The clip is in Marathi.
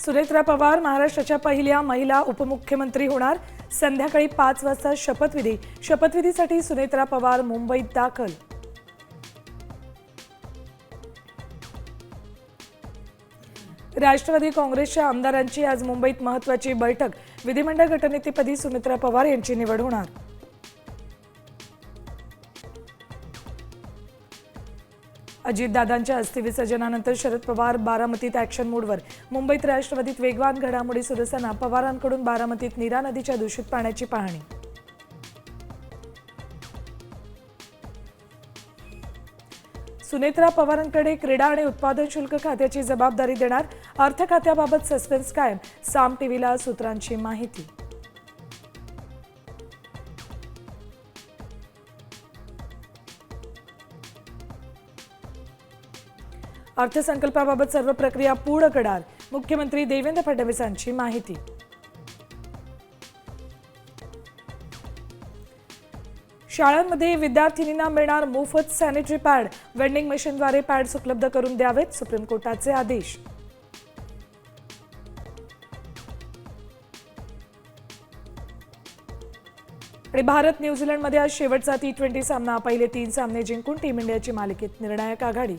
सुनेत्रा पवार महाराष्ट्राच्या पहिल्या महिला उपमुख्यमंत्री होणार। संध्याकाळी 5 वाजता शपथविधी। शपथविधीसाठी सुनेत्रा पवार मुंबईत दाखल। राष्ट्रवादी काँग्रेसच्या आमदारांची आज मुंबईत महत्त्वाची बैठक। विधिमंडळ गटनेतेपदी सुनेत्रा पवार यांची निवड होणार। अजितदादांच्या अस्थिविसर्जनानंतर शरद पवार बारामतीत ॲक्शन मूडवर। मुंबईत राष्ट्रवादीत वेगवान घडामोडी सुरू असताना पवारांकडून बारामतीत नीरा नदीच्या दूषित पाण्याची पाहणी। सुनेत्रा पवारांकडे क्रीडा आणि उत्पादन शुल्क खात्याची जबाबदारी देणार। अर्थ खात्याबाबत सस्पेन्स कायम। साम टीव्हीला सूत्रांची माहिती। अर्थसंकल्पाबाबत सर्व प्रक्रिया पूर्ण करणार। मुख्यमंत्री देवेंद्र फडणवीसांची माहिती। शाळांमध्ये विद्यार्थिनींना मिळणार मोफत सॅनिटरी पॅड। वेंडिंग मशीनद्वारे पॅड्स उपलब्ध करून द्यावेत। सुप्रीम कोर्टाचे आदेश। आणि भारत न्यूझीलंडमध्ये आज शेवटचा T20 सामना। पहिले 3 सामने जिंकून टीम इंडियाची मालिकेत निर्णायक आघाडी।